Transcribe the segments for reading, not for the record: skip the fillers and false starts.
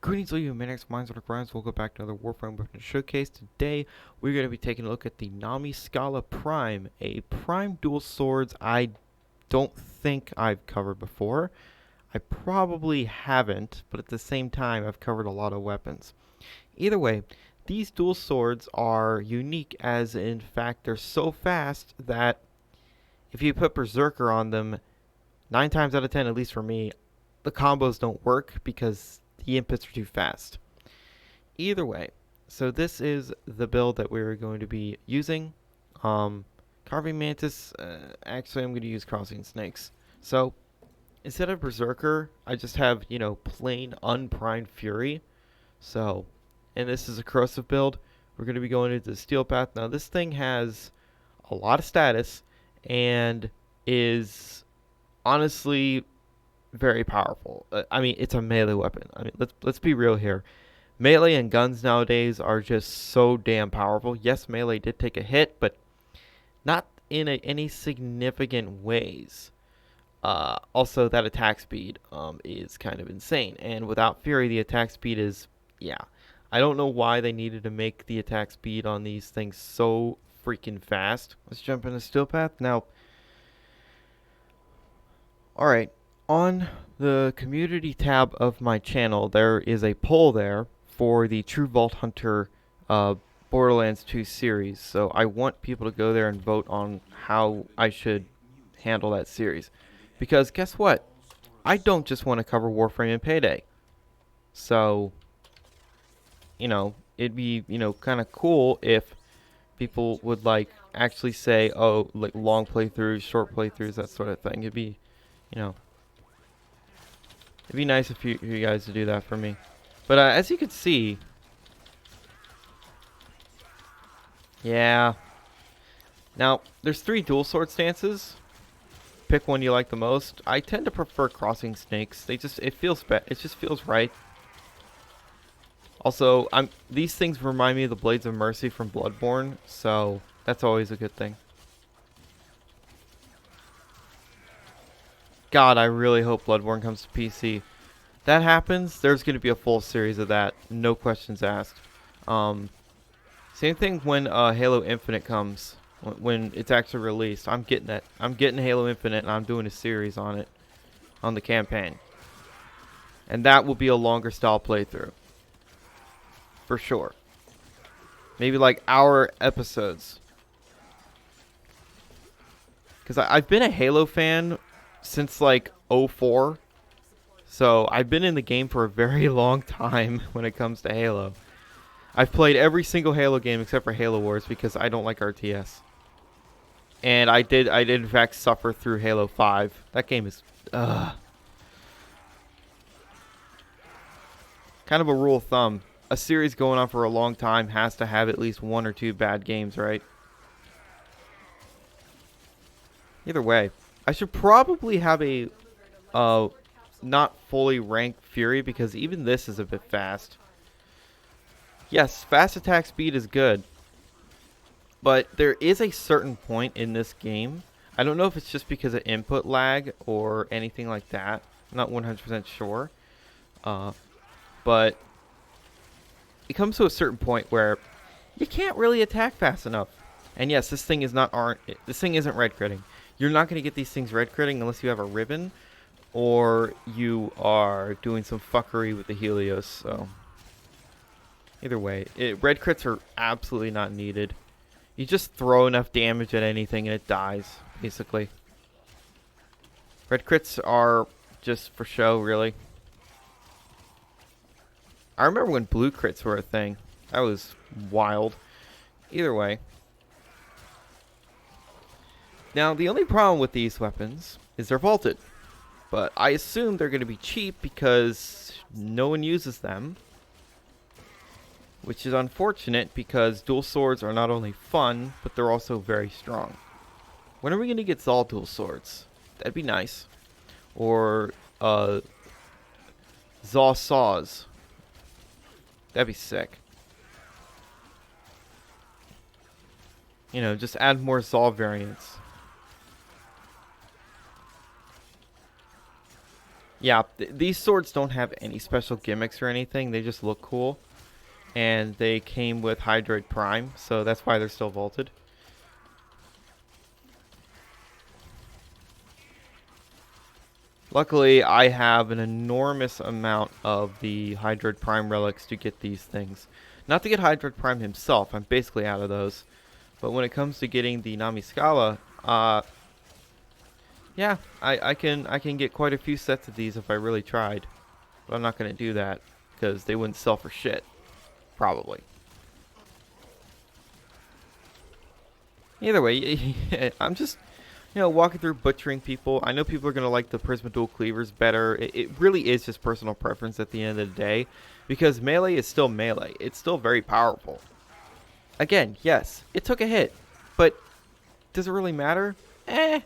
Greetings, all you maniacs, minds, and grinds. Welcome back to another Warframe weapon showcase. Today, we're going to be taking a look at the Nami Skyla Prime, a Prime dual swords I don't think I've covered before. I probably haven't, but at the same time, I've covered a lot of weapons. Either way, these dual swords are unique as, in fact, they're so fast that if you put Berserker on them, 9 times out of 10, at least for me, the combos don't work because the inputs are too fast. Either way, so this is the build that we're going to be using. Carving Mantis, actually I'm going to use Crossing Snakes. So instead of Berserker, I just have, plain unprimed Fury. So, and this is a corrosive build. We're going to be going into the Steel Path. Now this thing has a lot of status and is honestly very powerful. I mean, it's a melee weapon. I mean, let's be real here. Melee and guns nowadays are just so damn powerful. Yes, melee did take a hit, but not in any significant ways. Also, that attack speed is kind of insane. And without Fury, the attack speed is, yeah. I don't know why they needed to make the attack speed on these things so freaking fast. Let's jump into Steel Path. Now, alright. On the community tab of my channel, there is a poll there for the True Vault Hunter Borderlands 2 series. So I want people to go there and vote on how I should handle that series. Because guess what? I don't just want to cover Warframe and Payday. So, it'd be, kind of cool if people would, actually say, oh, long playthroughs, short playthroughs, that sort of thing. It'd be, it'd be nice if you guys to do that for me. But as you can see, yeah. Now, there's 3 dual sword stances. Pick one you like the most. I tend to prefer Crossing Snakes. It just feels right. Also, these things remind me of the Blades of Mercy from Bloodborne, so that's always a good thing. God, I really hope Bloodborne comes to PC. That happens, there's going to be a full series of that. No questions asked. Same thing when Halo Infinite comes. When it's actually released. I'm getting that. I'm getting Halo Infinite and I'm doing a series on it. On the campaign. And that will be a longer style playthrough. For sure. Maybe hour episodes. Because I've been a Halo fan since '04. So I've been in the game for a very long time when it comes to Halo. I've played every single Halo game except for Halo Wars because I don't like RTS. And I did in fact suffer through Halo 5. That game is kind of a rule of thumb. A series going on for a long time has to have at least 1 or 2 bad games, right? Either way, I should probably have a not fully ranked Fury because even this is a bit fast. Yes, fast attack speed is good. But there is a certain point in this game. I don't know if it's just because of input lag or anything like that. I'm not 100% sure. But it comes to a certain point where you can't really attack fast enough. And yes, this thing isn't red critting. You're not going to get these things red critting unless you have a ribbon or you are doing some fuckery with the Helios. So either way, red crits are absolutely not needed. You just throw enough damage at anything and it dies, basically. Red crits are just for show, really. I remember when blue crits were a thing. That was wild. Either way. Now, the only problem with these weapons is they're vaulted. But I assume they're going to be cheap because no one uses them. Which is unfortunate because dual swords are not only fun, but they're also very strong. When are we going to get Zal dual swords? That'd be nice. Or Zal saws. That'd be sick. Just add more Zal variants. Yeah, these swords don't have any special gimmicks or anything. They just look cool. And they came with Hydroid Prime, so that's why they're still vaulted. Luckily, I have an enormous amount of the Hydroid Prime relics to get these things. Not to get Hydroid Prime himself, I'm basically out of those. But when it comes to getting the Nami Skyla, yeah, I can get quite a few sets of these if I really tried. But I'm not going to do that, because they wouldn't sell for shit. Probably. Either way, I'm just, walking through butchering people. I know people are going to like the Prisma Dual Cleavers better. It really is just personal preference at the end of the day. Because melee is still melee. It's still very powerful. Again, yes, it took a hit. But does it really matter? Eh.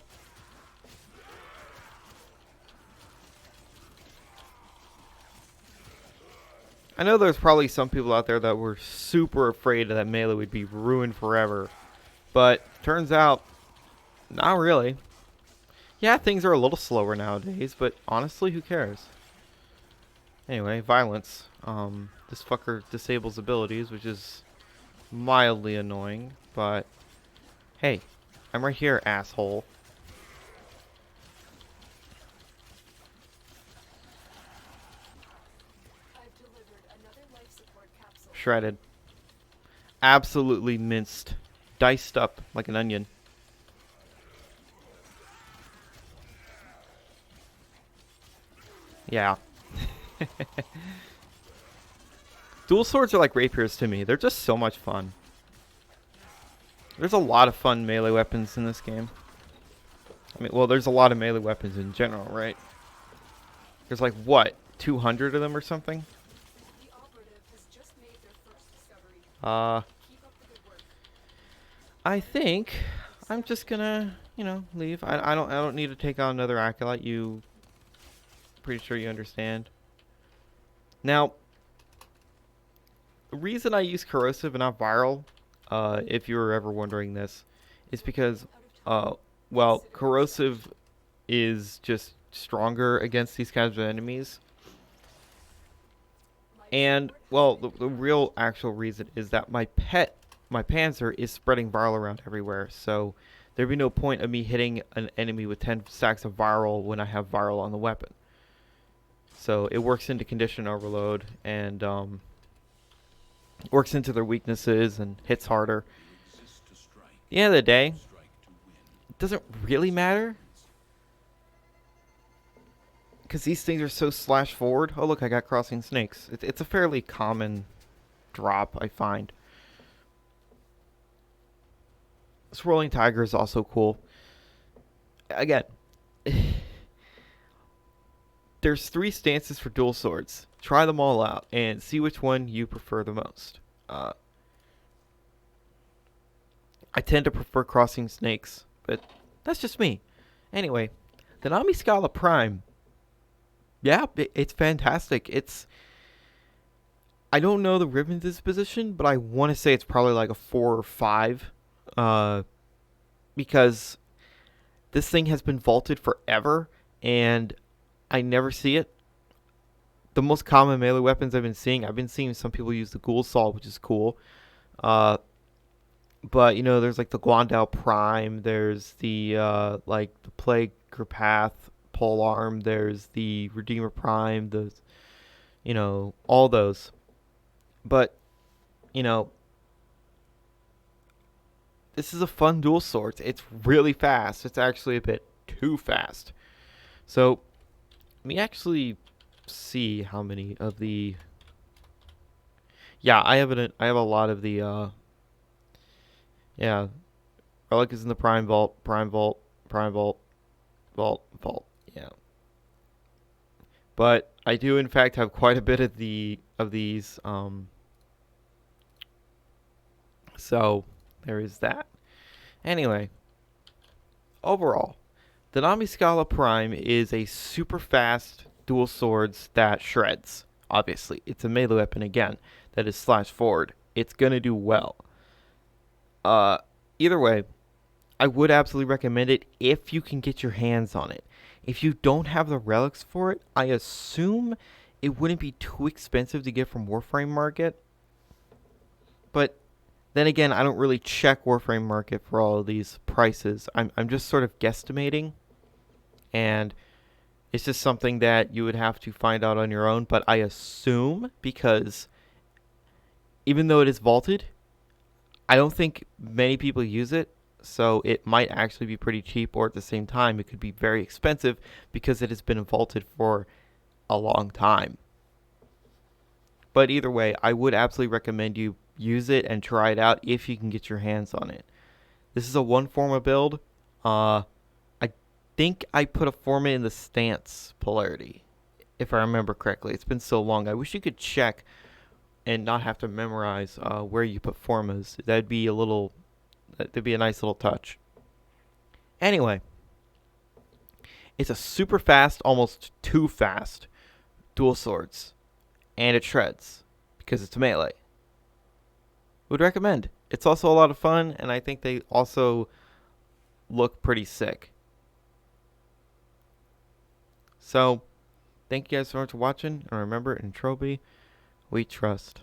I know there's probably some people out there that were super afraid that melee would be ruined forever. But turns out, not really. Yeah, things are a little slower nowadays, but honestly, who cares? Anyway, violence. This fucker disables abilities, which is mildly annoying, but hey, I'm right here, asshole. Shredded. Absolutely minced. Diced up like an onion. Yeah. Dual swords are like rapiers to me. They're just so much fun. There's a lot of fun melee weapons in this game. I mean, well, there's a lot of melee weapons in general, right? There's like, what, 200 of them or something? I think I'm just gonna, leave. I don't need to take on another acolyte. You pretty sure you understand. Now, the reason I use corrosive and not viral, if you were ever wondering this, is because, well, corrosive is just stronger against these kinds of enemies. And, well, the real actual reason is that my Panzer is spreading viral around everywhere, so there'd be no point of me hitting an enemy with 10 stacks of viral when I have viral on the weapon. So it works into condition overload and works into their weaknesses and hits harder. At the end of the day, it doesn't really matter. Because these things are so slash forward. Oh, look, I got crossing snakes. It's a fairly common drop, I find. This rolling tiger is also cool. Again, there's 3 stances for dual swords. Try them all out and see which one you prefer the most. I tend to prefer crossing snakes, but that's just me. Anyway, the Nami Skyla Prime. Yeah, it's fantastic. I don't know the ribbon disposition, but I want to say it's probably like a 4 or 5. Because this thing has been vaulted forever, and I never see it. The most common melee weapons I've been seeing some people use the Ghoul Saw, which is cool. But, there's like the Guandao Prime, there's the, like, the Plague Path Polearm, there's the Redeemer Prime, all those. But, this is a fun dual sword. It's really fast. It's actually a bit too fast. So, let me actually see how many of the... Yeah, I have a lot of the, yeah. Relic is in the Prime Vault, Prime Vault, Prime Vault, Vault, yeah. But I do, in fact, have quite a bit of these, so there is that. Anyway, overall, the Nami Skyla Prime is a super fast dual swords that shreds. Obviously, it's a melee weapon again that is slash forward. It's gonna do well. Either way, I would absolutely recommend it if you can get your hands on it. If you don't have the relics for it, I assume it wouldn't be too expensive to get from Warframe Market. But then again, I don't really check Warframe Market for all of these prices. I'm just sort of guesstimating, and it's just something that you would have to find out on your own. But I assume, because even though it is vaulted, I don't think many people use it, so it might actually be pretty cheap, or at the same time, it could be very expensive because it has been vaulted for a long time. But either way, I would absolutely recommend you use it and try it out if you can get your hands on it. This is a one forma build. I think I put a forma in the stance polarity, if I remember correctly. It's been so long. I wish you could check and not have to memorize where you put formas. That'd be a nice little touch. Anyway, it's a super fast, almost too fast dual swords, and it shreds because it's melee. Would recommend. It's also a lot of fun, and I think they also look pretty sick. So, thank you guys so much for watching, and remember, in Trophy, we trust.